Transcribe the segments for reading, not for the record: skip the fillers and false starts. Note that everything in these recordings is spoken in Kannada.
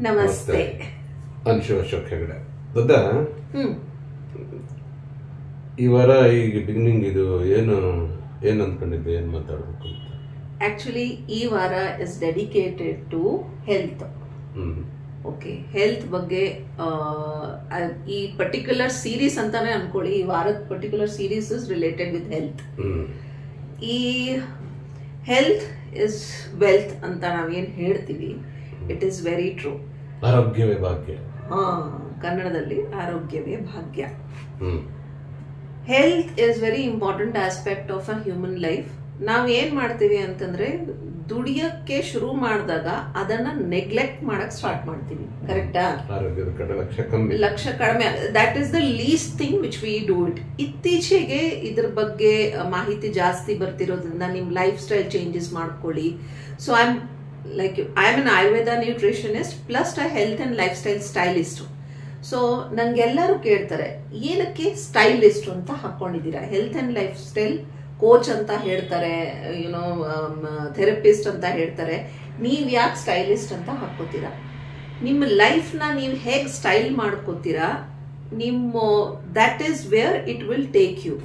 ನಮಸ್ತೆ. ಅನ್ಶು ಅಶೋಕ್ ಹೆಗಡೆ. ದೊಡ್ಡ ಈ ವಾರ ಈಗ ಬಿಗಿನಿಂಗ್ ಇದು ಏನು ಅಂದ್ಕೊಂಡಿದ್ದೆ, ಏನು ಮಾತಾಡಬೇಕು? ಆಕ್ಚುಲಿ ಈ ವಾರ is dedicated to health. Okay, health ಬಗ್ಗೆ ಈ ಪರ್ಟಿಕ್ಯುಲರ್ ಸೀರೀಸ್ ಅಂತಾನೆ ಅನ್ಕೊಳ್ಳಿ. ಈ ವಾರದ particular series is related with health. ಈ ಹೆಲ್ತ್ ಇಸ್ ವೆಲ್ತ್ ಅಂತ ನಾವೇನ್ ಹೇಳ್ತೀವಿ, ಇಟ್ ಈಸ್ ವೆರಿ ಟ್ರೂ. ಆರೋಗ್ಯವೇ ಭಾಗ್ಯ. ಕನ್ನಡದಲ್ಲಿ ಆರೋಗ್ಯವೇ ಭಾಗ್ಯ. Health is very important aspect of a human life. ನಾವ್ ಏನ್ ಮಾಡ್ತೀವಿ ಅಂತಂದ್ರೆ, ದುಡಿಯಕ್ಕೆ ಶುರು ಮಾಡಿದಾಗ ಅದನ್ನ ನೆಗ್ಲೆಕ್ಟ್ ಮಾಡಕ್ ಸ್ಟಾರ್ಟ್ ಮಾಡ್ತೀವಿ. ಕರೆಕ್ಟಾ? ಲಕ್ಷ ಕಡಿಮೆ. That is the least thing which we do it. ಇತ್ತೀಚೆಗೆ ಇದ್ರ ಬಗ್ಗೆ ಮಾಹಿತಿ ಜಾಸ್ತಿ ಬರ್ತಿರೋದ್ರಿಂದ ನಿಮ್ ಲೈಫ್ ಸ್ಟೈಲ್ ಚೇಂಜಸ್ ಮಾಡ್ಕೊಳ್ಳಿ. So I am an Ayurveda nutritionist plus a health and lifestyle stylist. So ನಂಗೆಲ್ಲರೂ ಕೇಳ್ತಾರೆ, ಏನಕ್ಕೆ ಸ್ಟೈಲಿಸ್ಟ್ ಅಂತ ಹಾಕೊಂಡಿದ್ದೀರಾ? Health and lifestyle coach ಅಂತ ಹೇಳ್ತಾರೆ, ಯುನೋ ಥೆರಪಿಸ್ಟ್ ಅಂತ ಹೇಳ್ತಾರೆ. ನೀವ್ ಯಾಕೆ ಸ್ಟೈಲಿಸ್ಟ್ ಅಂತ ಹಾಕೋತೀರಾ? ನಿಮ್ಮ ಲೈಫ್ನ ನೀವು ಹೇಗೆ ಸ್ಟೈಲ್ ಮಾಡ್ಕೋತೀರಾ, that is where it will take you.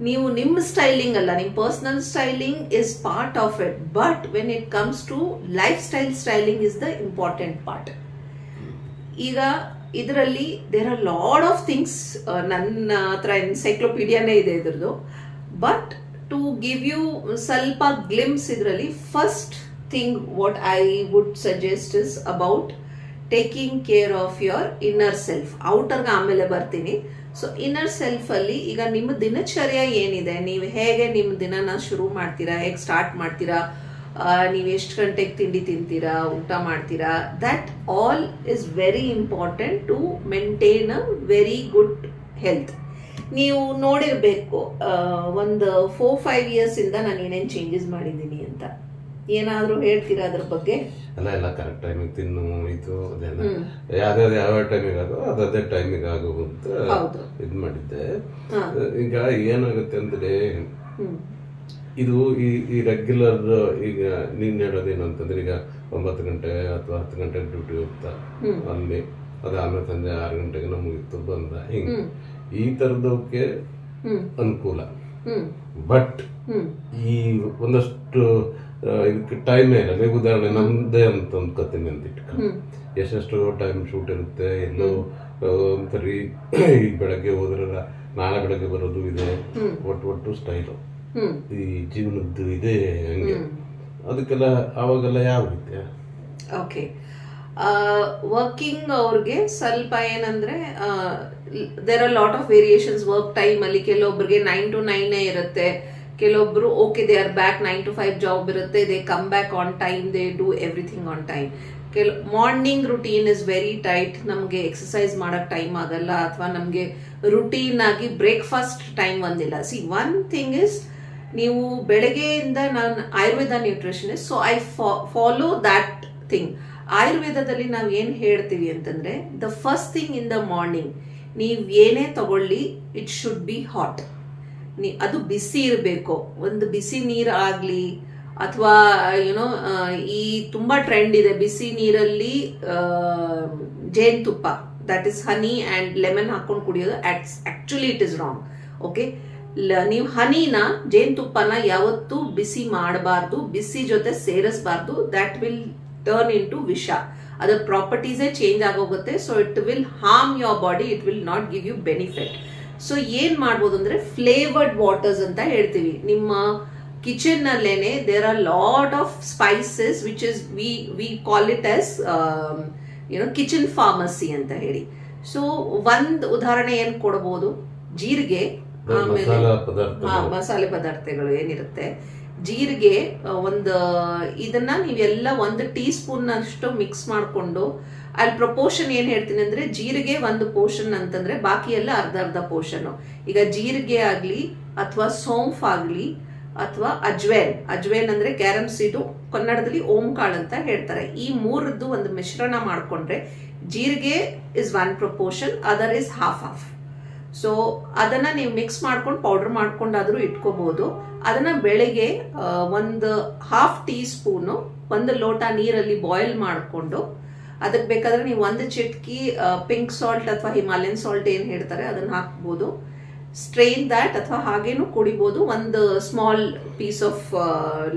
ನೀವು ನಿಮ್ಮ ಸ್ಟೈಲಿಂಗ್ ಅಲ್ಲ, ನಿಮ್ಮ personal styling is part of it, but when it comes to life styling is the important part. ಈಗ ಇದರಲ್ಲಿ there are lot of things. ನನ್ನ ಹತ್ರ ಎನ್ಸೈಕ್ಲೋಪೀಡಿಯಾನೇ ಇದೆ ಇದ್ರದ್ದು. ಬಟ್ ಟು ಗಿವ್ ಯು ಸ್ವಲ್ಪ ಗ್ಲಿಮ್ಸ್ ಇದರಲ್ಲಿ, first thing what I would suggest is about taking care of your inner self. ಔಟರ್ಗೆ ಆಮೇಲೆ ಬರ್ತೀನಿ. ಸೊ ಇನ್ನರ್ ಸೆಲ್ಫ್ ಅಲ್ಲಿ ಈಗ ನಿಮ್ಮ ದಿನಚರ್ಯ ಏನಿದೆ, ನೀವು ಹೇಗೆ ನಿಮ್ಮ ದಿನನ ಶುರು ಮಾಡ್ತೀರಾ, ಹೇಗೆ ಸ್ಟಾರ್ಟ್ ಮಾಡ್ತೀರಾ, ನೀವು ಎಷ್ಟು ಗಂಟೆಗೆ ತಿಂಡಿ ತಿಂತೀರಾ, ಊಟ ಮಾಡ್ತೀರಾ, that all is very important to maintain a very good health. ನೀವು ನೋಡಿರ್ಬೇಕು, ಒಂದು 4-5 years ಇಂದ ನಾನು ಏನೇನು ಚೇಂಜಸ್ ಮಾಡಿದ್ದೀನಿ ಅಂತ. ಏನಾದ್ರೂ ಹೇಳ್ತೀರಾ ಅದ್ರ ಬಗ್ಗೆ? ಎಲ್ಲ ಕರೆಕ್ಟ್ ಟೈಮಿಗೆ ತಿನ್ನು, ಇದು ಯಾವ ಟೈಮಿಗೆ ಅದೇ ಟೈಮಿಗೆ ಆಗುವಂತ ಇದ್ ಮಾಡಿದ್ದೆ. ಈಗ ಏನಾಗುತ್ತೆ ಅಂದ್ರೆ, ಇದು ಈ ರೆಗ್ಯುಲರ್, ಈಗ ನೀನ್ ಹೇಳೋದೇನು ಅಂತಂದ್ರೆ, ಈಗ 9 ಗಂಟೆ ಅಥವಾ 10 ಗಂಟೆಗೆ ಡ್ಯೂಟಿ ಹೋಗ್ತಾ ಅಲ್ಲಿ, ಆಮೇಲೆ ಸಂಜೆ 6 ಗಂಟೆಗೆ ಮುಗಿತು ಬಂದ, ಹಿಂಗ ಈ ತರದಕ್ಕೆ ಅನುಕೂಲ. ಬಟ್ ಈ ಒಂದಷ್ಟು ಇದಕ್ಕೆ ಟೈಮೇ ಇಲ್ಲ. ನೀವು ಉದಾಹರಣೆ ನಮ್ದೇ ಅಂತ ಅಂದ್ಕೋತೀನಿ ಅಂತ ಇಟ್ಕೊಂಡು, ಎಷ್ಟೆಷ್ಟು ಟೈಮ್ ಶೂಟ್ ಇರುತ್ತೆ, ಎಲ್ಲೋ ಒಂದ್ಸರಿ ಈಗ ಬೆಳಗ್ಗೆ ಹೋದ್ರೆ ನಾಳೆ ಬೆಳಗ್ಗೆ ಬರೋದು ಇದೆ. ಒಟ್ಟು ಸ್ಟೈಲು ಈ ಜೀವನದ್ದು ಇದೆ ಹಂಗೆ. ಅದಕ್ಕೆಲ್ಲ ಅವಾಗೆಲ್ಲ ಯಾವ ರೀತಿಯ? ಓಕೆ, ವರ್ಕಿಂಗ್ ಅವ್ರಿಗೆ ಸ್ವಲ್ಪ ಏನಂದ್ರೆ, there are lot of variations work time ಅಲ್ಲಿ. ಕೆಲವೊಬ್ಬರಿಗೆ 9 to 9 ಇರುತ್ತೆ, ಕೆಲವೊಬ್ರು okay they are back 9 to 5 job ಇರುತ್ತೆ, they come back on time, they do everything on time. Morning routine is very tight. ನಮ್ಗೆ ಎಕ್ಸಸೈಸ್ ಮಾಡಕ್ ಟೈಮ್ ಆಗಲ್ಲ, ಅಥವಾ ನಮ್ಗೆ ರುಟೀನ್ ಆಗಿ ಬ್ರೇಕ್ಫಾಸ್ಟ್ ಟೈಮ್ ಒಂದಿಲ್ಲ. ಸಿ, ಒನ್ ಥಿಂಗ್ ಇಸ್, ನೀವು ಬೆಳಗ್ಗೆಯಿಂದ, ನಾನು Ayurveda nutritionist, so I follow that thing. ಆಯುರ್ವೇದದಲ್ಲಿ ನಾವು ಏನ್ ಹೇಳ್ತೀವಿ ಅಂತಂದ್ರೆ, the first thing in the morning, ನೀವ್ ಏನೇ ತಗೊಳ್ಳಿ, ಇಟ್ ಶುಡ್ ಬಿ ಹಾಟ್. ಅದು ಬಿಸಿ ಇರಬೇಕು. ಒಂದು ಬಿಸಿ ನೀರು ಆಗ್ಲಿ, ಅಥವಾ ಯುನೋ ಈ ತುಂಬಾ ಟ್ರೆಂಡ್ ಇದೆ ಬಿಸಿ ನೀರಲ್ಲಿ ಜೇನುತುಪ್ಪ, that is honey and lemon ಹಾಕೊಂಡು ಕುಡಿಯೋದು. Actually it is wrong. Okay, ನೀವು ಹನಿನ, ಜೇನುತುಪ್ಪನ ಯಾವತ್ತೂ ಬಿಸಿ ಮಾಡಬಾರ್ದು, ಬಿಸಿ ಜೊತೆ ಸೇರಿಸಬಾರ್ದು. That will turn into ವಿಷ. ಅದರ ಪ್ರಾಪರ್ಟೀಸೇ ಚೇಂಜ್ ಆಗೋಗುತ್ತೆ. So it will harm your body, it will not give you benefit. So ಏನ್ ಮಾಡ್ಬೋದು ಅಂದ್ರೆ, ಫ್ಲೇವರ್ಡ್ ವಾಟರ್ಸ್ ಅಂತ ಹೇಳ್ತೀವಿ. ನಿಮ್ಮ ಕಿಚನ್ ಅಲ್ಲೇನೆ there are lot of spices which is we call it as kitchen pharmacy ಅಂತ ಹೇಳಿ. ಸೊ ಒಂದ್ ಉದಾಹರಣೆ ಏನ್ ಕೊಡಬಹುದು, ಜೀರಿಗೆ, ಆಮೇಲೆ ಮಸಾಲೆ ಪದಾರ್ಥಗಳು ಏನಿರುತ್ತೆ, ಜೀರಿಗೆ ಇದನ್ನ ನೀವೆಲ್ಲ 1 teaspoon ಅಷ್ಟು ಮಿಕ್ಸ್ ಮಾಡ್ಕೊಂಡು, ಅಲ್ಲಿ ಪ್ರಪೋರ್ಷನ್ ಏನ್ ಹೇಳ್ತೀನಿ ಅಂದ್ರೆ, ಜೀರಿಗೆ 1 portion ಅಂತಂದ್ರೆ ಬಾಕಿ ಎಲ್ಲ ಅರ್ಧ ಪೋರ್ಷನ್. ಈಗ ಜೀರಿಗೆ ಆಗ್ಲಿ, ಅಥವಾ ಸೋಂಫ್ ಆಗ್ಲಿ, ಅಥವಾ ಅಜ್ವೇನ್ ಅಂದ್ರೆ ಕ್ಯಾರಮ್ ಸೀಡು, ಕನ್ನಡದಲ್ಲಿ ಓಂ ಕಾಳು ಅಂತ ಹೇಳ್ತಾರೆ. ಈ 3ರದ್ದು ಒಂದು ಮಿಶ್ರಣ ಮಾಡ್ಕೊಂಡ್ರೆ, ಜೀರಿಗೆ is 1 proportion, other is half. So ಅದನ್ನ ನೀವು ಮಿಕ್ಸ್ ಮಾಡ್ಕೊಂಡು ಪೌಡರ್ ಮಾಡ್ಕೊಂಡಾದ್ರೂ ಇಟ್ಕೋಬಹುದು. ಅದನ್ನ ಬೆಳಗ್ಗೆ 1/2 teaspoon 1 ಲೋಟ ನೀರಲ್ಲಿ ಬಾಯ್ಲ್ ಮಾಡಿಕೊಂಡು ಅದಕ್ಕೆ ಬೇಕಾದ್ರೆ ನೀವು ಒಂದು ಚಿಟ್ಕಿ ಪಿಂಕ್ ಸಾಲ್ಟ್ ಅಥವಾ ಹಿಮಾಲಯನ್ ಸಾಲ್ಟ್ ಏನು ಹೇಳ್ತಾರೆ ಅದನ್ನ ಹಾಕ್ಬೋದು. ಸ್ಟ್ರೈನ್ ದ್ಯಾಟ್ ಅಥವಾ ಹಾಗೇನು ಕುಡಿಬೋದು. ಒಂದು ಸ್ಮಾಲ್ ಪೀಸ್ ಆಫ್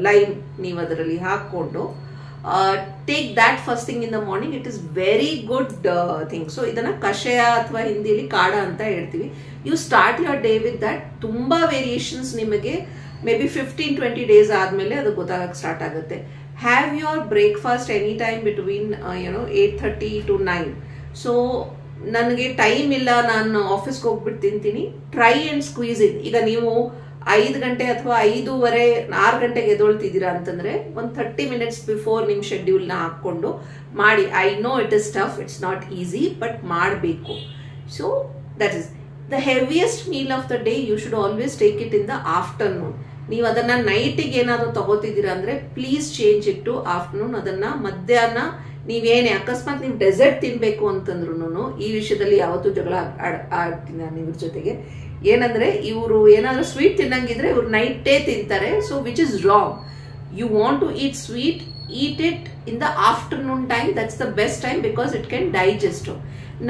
ಲೈಮ್ ನೀವು ಅದರಲ್ಲಿ ಹಾಕ್ಕೊಂಡು take that first thing in the morning. It is very good thing. So ಇದನ್ನ ಕಷಾಯ ಅಥವಾ ಹಿಂದಿಲಿ ಕಾಡ ಅಂತ ಹೇಳ್ತೀವಿ. You start your day with that. ತುಂಬಾ ವೇರಿಯೇಷನ್ಸ್ ನಿಮಗೆ ಮೇ ಬಿ 15-20 ಡೇಸ್ ಆದ್ಮೇಲೆ ಅದು ಗೊತ್ತಾಗಕ್ಕೆ ಸ್ಟಾರ್ಟ್ ಆಗುತ್ತೆ. Have your breakfast any time between 8:30 to 9. So ನನಗೆ ಟೈಮ್ ಇಲ್ಲ, ನಾನು ಆಫೀಸ್ಗೆ ಹೋಗ್ಬಿಟ್ಟು ತಿಂತೀನಿ, ಟ್ರೈ ಅಂಡ್ ಸ್ಕ್ವೀಸ್ ಇಟ್. ಈಗ ನೀವು 5 ಗಂಟೆ ಅಥವಾ 5:30, 6 ಗಂಟೆಗೆ ಎದೊಳ್ತಿದ್ದೀರಾ ಅಂತಂದ್ರೆ ಒಂದು 30 minutes ಬಿಫೋರ್ ನಿಮ್ಮ ಶೆಡ್ಯೂಲ್ನ ಹಾಕ್ಕೊಂಡು ಮಾಡಿ. I know it is tough, it's not easy, but ಮಾಡಬೇಕು. So that is the heaviest meal of the day. You should always take it in the afternoon. ನೀವು ಅದನ್ನ ನೈಟಿಗೆ ಏನಾದರೂ ತಗೋತಿದ್ದೀರಾ ಅಂದ್ರೆ please change it to afternoon. ಅದನ್ನ ಮಧ್ಯಾಹ್ನ ನೀವೇನೇ ಅಕಸ್ಮಾತ್ ನೀವು ಡೆಸರ್ಟ್ ತಿನ್ಬೇಕು ಅಂತಂದ್ರು, ಈ ವಿಷಯದಲ್ಲಿ ಯಾವತ್ತೂ ಜಗಳ ಆಡ್ತೀನಿ ನಾನು ಇವ್ರ ಜೊತೆಗೆ. ಏನಂದ್ರೆ ಇವರು ಏನಾದ್ರು ಸ್ವೀಟ್ ತಿನ್ನಂಗಿದ್ರೆ ಇವ್ರು ನೈಟೇ ತಿಂತಾರೆ. So which is wrong. You want to eat sweet, eat it in the afternoon time. That's the best time because it can digest.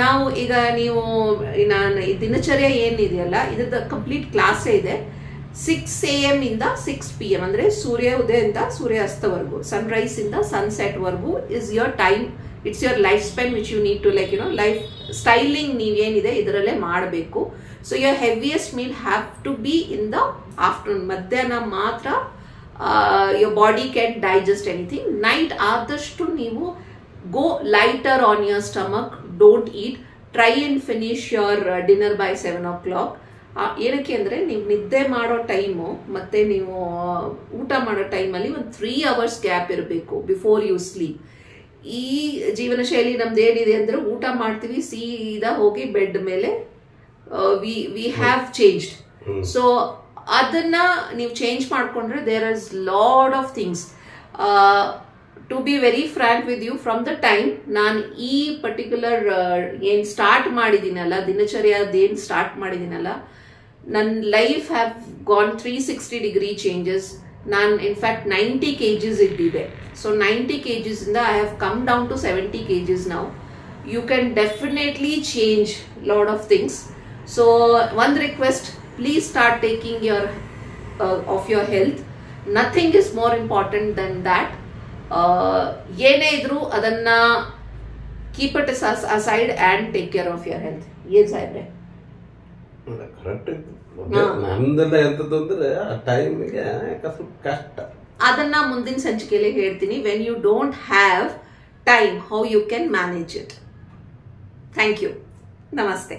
ನಾವು ಈಗ ನೀವು ನಾನು ಈ ದಿನಚರ್ಯ ಏನಿದೆಯಲ್ಲ ಇದ್ರದ್ದು ಕಂಪ್ಲೀಟ್ ಕ್ಲಾಸೇ ಇದೆ. 6 AM ಇಂದ 6 PM ಅಂದ್ರೆ ಸೂರ್ಯ ಉದಯದಿಂದ ಸೂರ್ಯಾಸ್ತವರೆಗೂ, ಸನ್ರೈಸ್ ಇಂದ ಸನ್ಸೆಟ್ ವರ್ಗೂ is your time. It's your life span which you need to like life styling ನೀವೇನಿದೆ ಇದರಲ್ಲೇ ಮಾಡಬೇಕು. So your heaviest meal have to be in the afternoon. ಮಧ್ಯಾಹ್ನ ಮಾತ್ರ your body can digest anything. Night ಆದಷ್ಟು ನೀವು go lighter on your stomach, don't eat. Try and finish your dinner by 7 o'clock. ಏನಕ್ಕೆ ಅಂದರೆ ನೀವು ನಿದ್ದೆ ಮಾಡೋ ಟೈಮು ಮತ್ತು ನೀವು ಊಟ ಮಾಡೋ ಟೈಮಲ್ಲಿ ಒಂದು 3 hours ಗ್ಯಾಪ್ ಇರಬೇಕು ಬಿಫೋರ್ ಯು ಸ್ಲೀಪ್. ಈ ಜೀವನ ಶೈಲಿ ನಮ್ದು ಏನಿದೆ ಅಂದರೆ ಊಟ ಮಾಡ್ತೀವಿ, ಸೀದಾ ಹೋಗಿ ಬೆಡ್ ಮೇಲೆ ವಿ ಹ್ಯಾವ್ ಚೇಂಜ್ಡ್. ಸೊ ಅದನ್ನ ನೀವು ಚೇಂಜ್ ಮಾಡಿಕೊಂಡ್ರೆ there is lot of things. To be very frank with you, from the time ನಾನು ಈ ಪರ್ಟಿಕ್ಯುಲರ್ ಏನು ಸ್ಟಾರ್ಟ್ ಮಾಡಿದ್ದೀನಲ್ಲ, ದಿನಚರ್ಯದೇನು ಸ್ಟಾರ್ಟ್ ಮಾಡಿದ್ದೀನಲ್ಲ, ನನ್ನ ಲೈಫ್ ಹ್ಯಾವ್ ಗಾನ್ 360-degree ಚೇಂಜಸ್. ನಾನು ಇನ್ಫ್ಯಾಕ್ಟ್ 90 kgs ಇದ್ದಿದೆ. ಸೊ 90 kgs ಇಂದ I have come down to 70 kgs now. You can definitely change lot of things. So ಒಂದು request, please start taking of your health. Nothing is more important than that. ಏನೇ ಇದ್ರು ಅದನ್ನ keep it aside and take care of your health. ಏನ್ ಸಾಹೇಬ್ರೆ? ಕರೆಕ್ಟ್. ನಮ್ದೆಲ್ಲ ಎಂತದ್ದು ಅಂದ್ರೆ ಆ ಟೈಮಿಗೆ ಸ್ವಲ್ಪ ಕಷ್ಟ. ಅದನ್ನ ಮುಂದಿನ ಸಂಚಿಕೆಯಲ್ಲಿ ಹೇಳ್ತೀನಿ. When you don't have time, how you can manage it. Thank you. ನಮಸ್ತೆ.